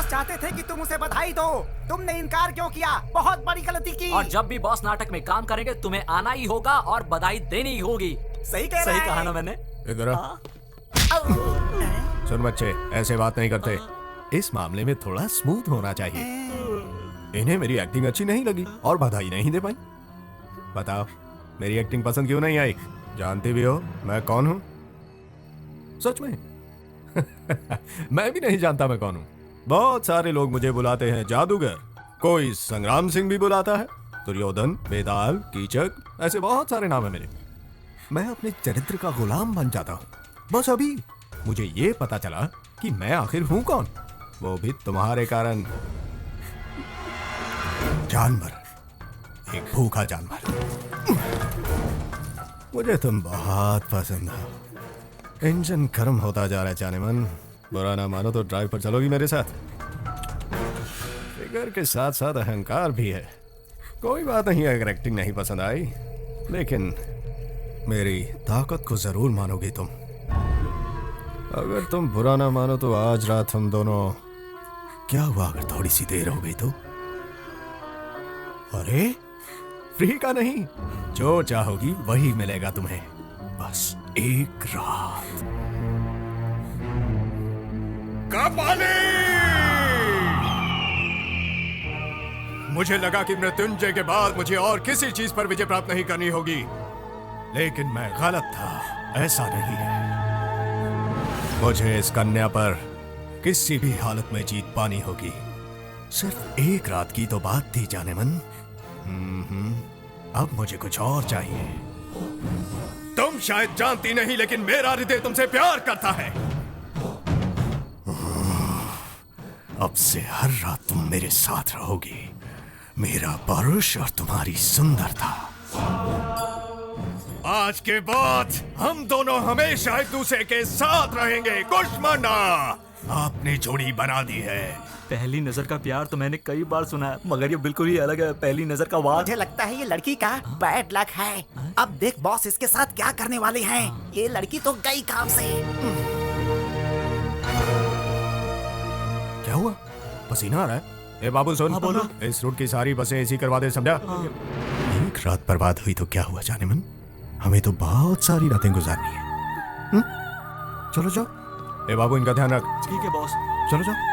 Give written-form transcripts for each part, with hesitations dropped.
Boss चाहते थे कि तुम उसे बधाई दो, तुमने इनकार क्यों किया? बहुत बड़ी गलती की। और जब भी बॉस नाटक में काम करेंगे तुम्हें आना ही होगा और बधाई देनी ही होगी। सही कह रहा सही है। कहा ना मैंने? इधर आ। सुन बच्चे, ऐसे बात नहीं करते। इस मामले में थोड़ा स्मूथ होना चाहिए। इन्हें मेरी एक्टिंग अच्छी नहीं लगी और बधाई नहीं दे पाई। बताओ, मेरी एक्टिंग पसंद क्यों नहीं आई? जानती भी हो मैं कौन हूं? सच में? मैं भी नहीं जानता मैं कौन हूं। बहुत सारे लोग मुझे बुलाते हैं जादूगर, कोई संग्राम सिंह भी बुलाता है, दुर्योधन, बेताल, कीचक, ऐसे बहुत सारे नाम है मेरे। मैं अपने चरित्र का गुलाम बन जाता हूं। बस अभी मुझे ये पता चला कि मैं आखिर हूं कौन, वो भी तुम्हारे कारण। जानवर, एक भूखा जानवर। मुझे तुम बहुत पसंद हो। इंजन गर्म होता जा रहा है जाने मन। बुरा ना मानो तो ड्राइव पर चलोगी मेरे साथ? फिगर के साथ साथ अहंकार भी है। कोई बात नहीं अगर एक्टिंग नहीं पसंद आई, लेकिन मेरी ताकत को जरूर मानोगी तुम। अगर तुम बुरा ना मानो तो आज रात हम दोनों, क्या हुआ अगर थोड़ी सी देर हो गई तो? अरे फ्री का नहीं, जो चाहोगी वही मिलेगा तुम्हें, बस एक रात का पानी। मुझे लगा कि मृत्युंजय के बाद मुझे और किसी चीज पर विजय प्राप्त नहीं करनी होगी, लेकिन मैं गलत था। ऐसा नहीं है। मुझे इस कन्या पर किसी भी हालत में जीत पानी होगी। सिर्फ एक रात की तो बात थी जाने मन। अब मुझे कुछ और चाहिए। तुम शायद जानती नहीं, लेकिन मेरा हृदय तुमसे प्यार करता है। अब से हर रात तुम मेरे साथ रहोगी, मेरा परुष और तुम्हारी सुंदरता। आज के बाद हम दोनों हमेशा एक दूसरे के साथ रहेंगे। कुष्मांडा, आपने जोड़ी बना दी है। पहली नजर का प्यार तो मैंने कई बार सुना है, मगर ये बिल्कुल ही अलग है। पहली नजर का वार। मुझे लगता है ये लड़की का बैड लक है। अब देख बॉस इसके साथ क्या करने वाले हैं। ये लड़की तो गई काम से। क्या हुआ? पसीना आ रहा है? ए बाबू सुन, बोलो। इस रूट की सारी बसें एसी करवा दे, समझा? एक रात बर्बाद हुई तो क्या हुआ जाने मन, हमें तो बहुत सारी रातें गुजारनी है। चलो जाओ। ए बाबू इनका ध्यान रख। ठीक है बॉस। चलो जाओ।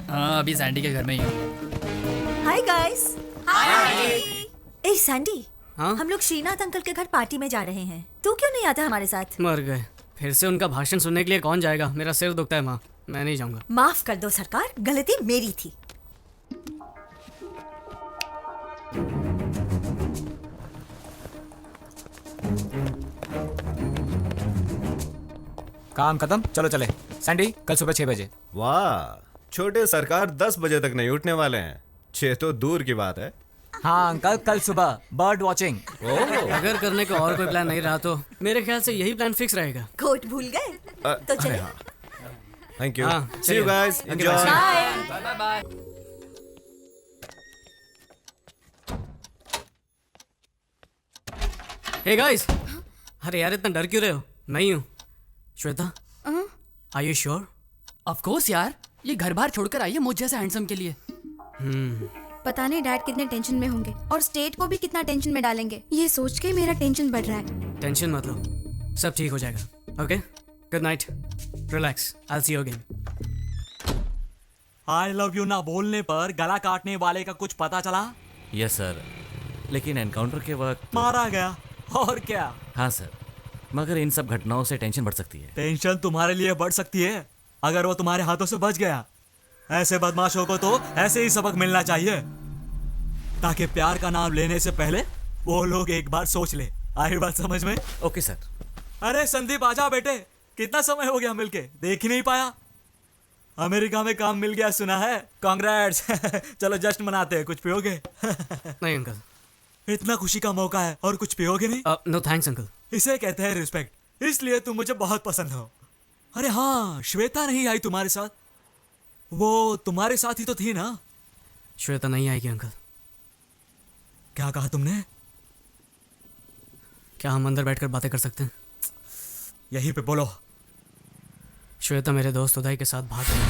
हाँ, अभी सैंडी के घर में ही हूँ। Hi guys. हाय। ए सैंडी, हाँ? हम लोग श्रीनाथ अंकल के घर पार्टी में जा रहे हैं। तू क्यों नहीं आता हमारे साथ? मर गए। फिर से उनका भाषण सुनने के लिए कौन जाएगा? मेरा सिर दुखता है माँ, मैं नहीं जाऊंगा। माफ कर दो सरकार, गलती मेरी थी। काम खत्म, चलो चले। सैंडी, कल सुबह 6 बजे। वाह, छोटे सरकार 10 बजे तक नहीं उठने वाले हैं। 6 तो दूर की बात है। हाँ अंकल, कल सुबह बर्ड वॉचिंग। अगर करने का और कोई प्लान नहीं रहा तो मेरे ख्याल से यही प्लान फिक्स रहेगा। कोट भूल गए? तो चले। Thank you. हाँ, see you guys, enjoy. Bye bye. Hey guys, अरे यार इतना डर क्यों रहे हो? मैं ही हूँ, Shweta. Are you sure? Of course यार, ये घर बार छोड़कर आई है मुझ जैसे हैंडसम के लिए। पता नहीं डैड कितने टेंशन में होंगे और स्टेट को भी कितना टेंशन में डालेंगे। ये सोच के मेरा टेंशन बढ़ रहा है। टेंशन मत लो, सब ठीक हो जाएगा। Okay, good night, relax, I will see you again. I love you ना बोलने पर गला काटने वाले का कुछ पता चला? यस सर, लेकिन एनकाउंटर के वक्त मारा गया। और क्या? हाँ सर, मगर इन सब घटनाओं से टेंशन बढ़ सकती है। टेंशन तुम्हारे लिए बढ़ सकती है अगर वो तुम्हारे हाथों से बच गया। ऐसे बदमाशों को तो ऐसे ही सबक मिलना चाहिए, ताकि प्यार का नाम लेने से पहले वो लोग एक बार सोच ले। आई बात समझ में? Okay sir. अरे संदीप आजा बेटे, कितना समय हो गया मिलके, देख ही नहीं पाया। अमेरिका में काम मिल गया सुना है, कांग्रेट्स। चलो जश्न मनाते हैं, कुछ पियोगे? नहीं अंकल, इतना खुशी का मौका है और कुछ पियोगे नहीं? No thanks uncle. इसे कहते हैं रिस्पेक्ट, इसलिए तुम मुझे बहुत पसंद हो। अरे हाँ, श्वेता नहीं आई तुम्हारे साथ? वो तुम्हारे साथ ही तो थी ना? श्वेता नहीं आएगी अंकल। क्या कहा तुमने? क्या हम अंदर बैठकर बातें कर सकते हैं? यहीं पे बोलो। श्वेता मेरे दोस्त उदय के साथ भाग गई।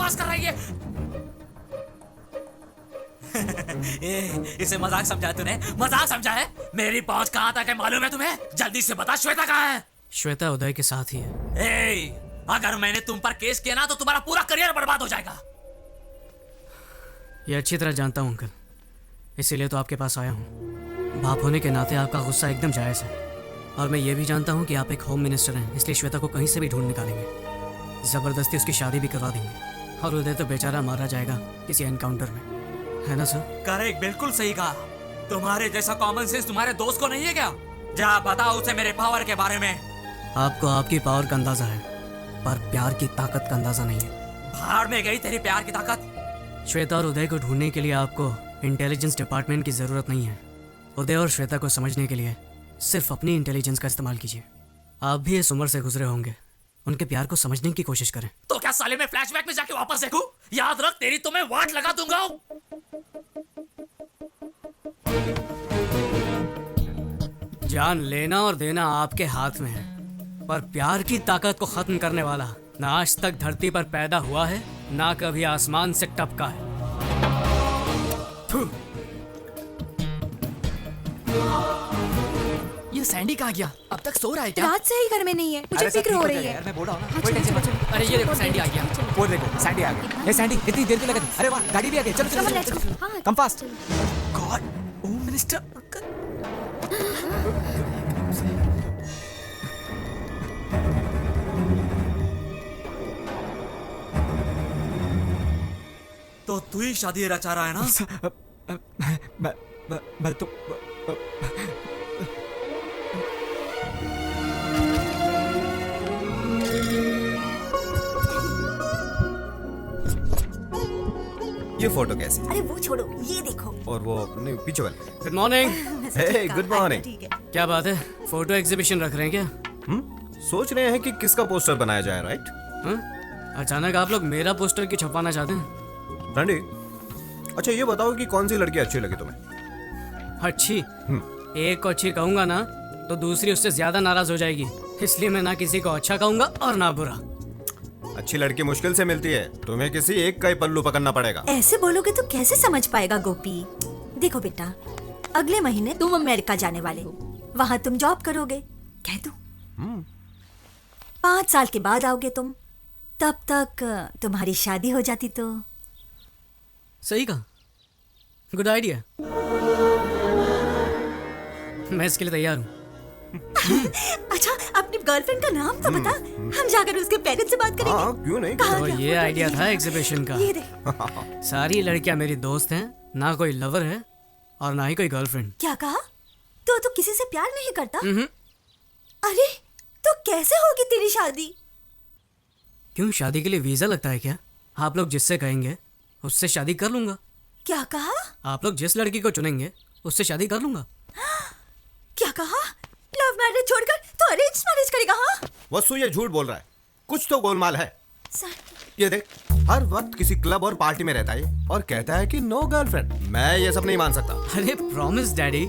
बकवास कर रही है? इसे मजाक समझा तूने? मजाक समझा है? मेरी पहुंच कहां तक है मालूम है तुम्हें? जल्दी से बता, श्वेता कहां है? श्वेता उदय के साथ ही है। अगर मैंने तुम पर केस किया ना तो तुम्हारा पूरा करियर बर्बाद हो जाएगा। ये अच्छी तरह जानता हूँ अंकल, इसीलिए तो आपके पास आया हूँ। बाप होने के नाते आपका गुस्सा एकदम जायज़ है, और मैं ये भी जानता हूँ कि आप एक होम मिनिस्टर हैं, इसलिए श्वेता को कहीं से भी ढूंढ निकालेंगे, ज़बरदस्ती उसकी शादी भी करवा देंगे, और उदय तो बेचारा मारा जाएगा किसी एनकाउंटर में, है ना सर? करेक्ट, बिल्कुल सही कहा। तुम्हारे जैसा कॉमन सेंस तुम्हारे दोस्त को नहीं है क्या? जा बताओ उसे मेरे पावर के बारे में। आपको आपकी पावर का अंदाजा है, पर प्यार की ताकत का अंदाजा नहीं है। भाड़ में गई तेरी प्यार की ताकत। श्वेता और उदय को ढूंढने के लिए आपको इंटेलिजेंस डिपार्टमेंट की ज़रूरत नहीं है। उदय और श्वेता को समझने के लिए सिर्फ अपनी इंटेलिजेंस का इस्तेमाल कीजिए। आप भी इस उम्र से गुजरे होंगे, उनके प्यार को समझने की कोशिश करें। तो क्या साले में फ्लैशबैक में जाके वापस देखूं? याद रख, तेरी तो मैं वाट लगा दूंगा। जान लेना और देना आपके हाथ में है, पर प्यार की ताकत को खत्म करने वाला ना आज तक धरती पर पैदा हुआ है, ना कभी आसमान से टपका है। ये सैंडी कहाँ गया? अब तक सो रहा है क्या? रात से ही घर में नहीं है, मुझे फिक्र हो रही है। यार मैं बोल रहा हूँ ना, हाँ, कोई चलो, टेंशन मत चलो, लो। अरे ये देखो सैंडी आ गया। वो देखो सैंडी आ गई। हे सैंडी, इतनी देर क्यों लगा दी? अरे वाह, गाड़ी भी आ गई। चलो Come on, चलो let's चलो, go. हाँ, come fast. God, home minister. तो तू ही शादी रचा रहा है ना? मैं तो ये फोटो कैसी? अरे वो छोड़ो, ये देखो। और वो नहीं, पीछे वाले। Good morning. Hey, good morning. ठीक है। क्या बात है, फोटो एग्जीबिशन रख रहे हैं क्या? सोच रहे हैं कि किसका पोस्टर बनाया जाए, राइट? हाँ? अचानक आप लोग मेरा पोस्टर क्यों छपवाना चाहते हैं? रंडी, अच्छा ये बताओ कि कौन सी लड़की अच्छी लगी तुम्हें? अच्छी? एक को अच्छी कहूंगा ना तो दूसरी उससे ज्यादा नाराज हो जाएगी, इसलिए मैं ना किसी को अच्छा कहूंगा और ना बुरा। अच्छी लड़की मुश्किल से मिलती है, तुम्हें किसी एक का ही पल्लू पकड़ना पड़ेगा। ऐसे बोलोगे तो कैसे समझ पाएगा गोपी? देखो बेटा, अगले महीने तुम अमेरिका जाने वाले हो, वहाँ तुम जॉब करोगे, कह दो। 5 साल के बाद आओगे तुम, तब तक तुम्हारी शादी हो जाती तो। सही कहा, गुड आइडिया। मैं इसके लिए तैयार हूँ। अच्छा, अपनी गर्लफ्रेंड का नाम तो बता, हम जाकर उसके पेरेंट्स से बात करेंगे। हाँ, क्यों नहीं? कहाँ तो क्या ये फोटो आइडिया ली? था एग्जीबिशन का। ये देख। सारी लड़कियां मेरी दोस्त हैं, ना कोई लवर है और ना ही कोई गर्लफ्रेंड। क्या कहा? तो किसी से प्यार नहीं करता? अरे तो कैसे होगी तेरी शादी? क्यों, शादी के लिए वीजा लगता है क्या? आप लोग जिससे कहेंगे उससे शादी कर लूंगा। क्या कहा? आप लोग जिस लड़की को चुनेंगे उससे शादी कर लूंगा। क्या कहा? लव मैरिज छोड़कर तो अरेंज मैरिज करेगा? हाँ, वसु ये झूठ बोल रहा है, कुछ तो गोलमाल है। सर। ये देख, हर वक्त किसी क्लब और पार्टी में रहता है और कहता है कि नो गर्लफ्रेंड। मैं ये सब नहीं मान सकता। अरे प्रॉमिस डैडी,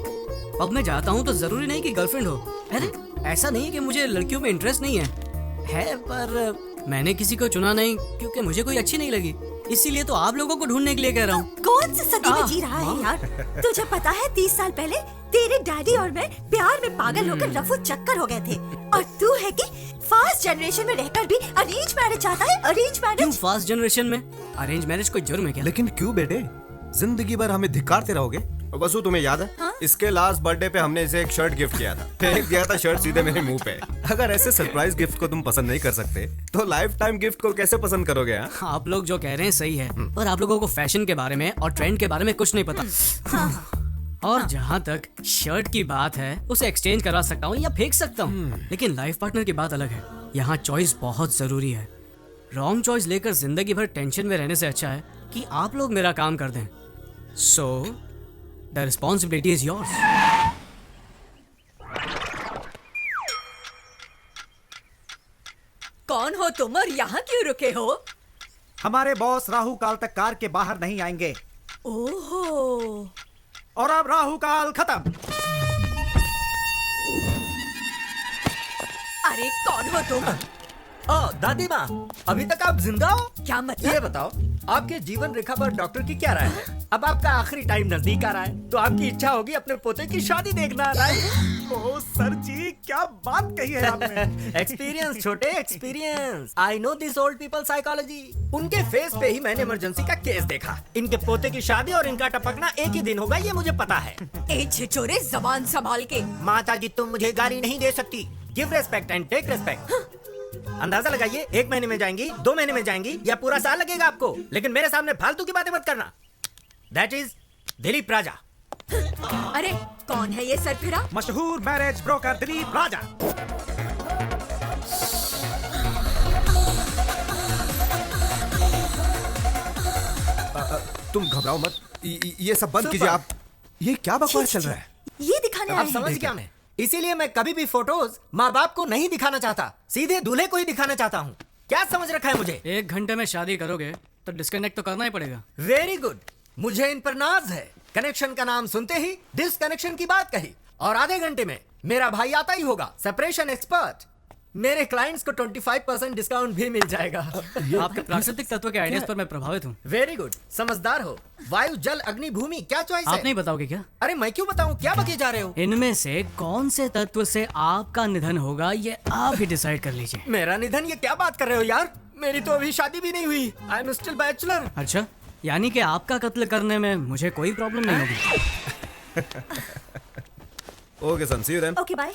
अब मैं जाता हूँ तो जरूरी नहीं कि गर्लफ्रेंड हो। अरे ऐसा नहीं है कि मुझे लड़कियों में इंटरेस्ट नहीं है पर मैंने किसी को चुना नहीं क्योंकि मुझे कोई अच्छी नहीं लगी, इसीलिए तो आप लोगों को ढूंढने के लिए कह रहा हूँ। कौन सी सदी में जी रहा है यार? तुझे पता है 30 साल पहले तेरे डैडी और मैं प्यार में पागल होकर रफू चक्कर हो गए थे, और तू है कि फास्ट जनरेशन में रहकर भी अरेंज मैरिज चाहता है? अरेंज क्यों मैरिज? फास्ट जनरेशन में अरेंज मैरिज कोई जुर्म है क्या? लेकिन क्यों बेटे, जिंदगी भर हमें धिक्कारते रहोगे? वसु तुम्हें याद है? हाँ? इसके लास्ट बर्थडे पे हमने इसे एक शर्ट गिफ्ट किया था। फेंक दिया था शर्ट सीधे मेरे मुंह पे। अगर ऐसे सरप्राइज गिफ्ट को तुम पसंद नहीं कर सकते तो लाइफ टाइम गिफ्ट को कैसे पसंद करोगे? हाँ? आप लोग जो कह रहे हैं सही है, पर आप लोगों को फैशन के बारे में और ट्रेंड के बारे में कुछ नहीं पता। और जहाँ तक शर्ट की बात है, उसे एक्सचेंज करवा सकता हूँ या फेंक सकता हूँ, लेकिन लाइफ पार्टनर की बात अलग है। यहाँ चॉइस बहुत जरूरी है। रॉन्ग चॉइस लेकर जिंदगी भर टेंशन में रहने से अच्छा है कि आप लोग मेरा काम कर दें। So the responsibility is yours. कौन हो तुम और यहाँ क्यों रुके हो? हमारे बॉस राहु काल तक कार के बाहर नहीं आएंगे, ओहो, और अब राहु काल खत्म। अरे कौन हो तुम? दादी माँ, अभी तक आप जिंदा हो? क्या मतलब? ये बताओ, आपके जीवन रेखा पर डॉक्टर की क्या राय है? अब आपका आखिरी टाइम नजदीक आ रहा है, तो आपकी इच्छा होगी अपने पोते की शादी देखना, राइट? ओ सर जी, क्या बात कही है आपने। एक्सपीरियंस छोटे, experience. I know this old people psychology. उनके फेस पे ही मैंने इमरजेंसी का केस देखा। इनके पोते की शादी और इनका टपकना एक ही दिन होगा, ये मुझे पता है। ए छिछोरे, जबान संभाल के। माता जी, तुम मुझे गाली नहीं दे सकती। Give respect and take respect. अंदाजा लगाइए, 1 महीने में जाएंगी, 2 महीने में जाएंगी, या पूरा साल लगेगा आपको। लेकिन मेरे सामने फालतू की बातें मत करना। दैट इज दिलीप राजा। अरे कौन है ये सरफिरा? मशहूर मैरिज ब्रोकर दिलीप राजा। तुम घबराओ मत, ये सब बंद कीजिए आप। ये क्या बकवास चल रहा है? ये दिखाने आए अब हैं। समझ गया मैं। इसीलिए मैं कभी भी फोटोज माँ बाप को नहीं दिखाना चाहता, सीधे दूल्हे को ही दिखाना चाहता हूँ। क्या समझ रखा है मुझे? 1 घंटे में शादी करोगे तो डिस्कनेक्ट तो करना ही पड़ेगा। वेरी गुड, मुझे इन पर नाज है। कनेक्शन का नाम सुनते ही डिस्कनेक्शन की बात कही, और आधे घंटे में मेरा भाई आता ही होगा, सेपरेशन एक्सपर्ट। मेरे क्लाइंट्स को 25% डिस्काउंट भी मिल जाएगा। आपके प्राकृतिक तत्व के आइडियाज पर मैं प्रभावित हूँ। वेरी गुड, समझदार हो। वायु, जल, अग्नि, भूमि, क्या चॉइस है? आप नहीं बताओगे क्या? अरे मैं क्यों बताऊं, क्या बके जा रहे हो? इनमें से कौन से तत्व से आपका निधन होगा, ये आप ही डिसाइड कर लीजिए। मेरा निधन? ये क्या बात कर रहे हो यार? मेरी तो अभी शादी भी नहीं हुई। I am still bachelor. अच्छा, यानी कि आपका कत्ल करने में मुझे कोई प्रॉब्लम नहीं होगी। Okay son, see you then. Okay bye.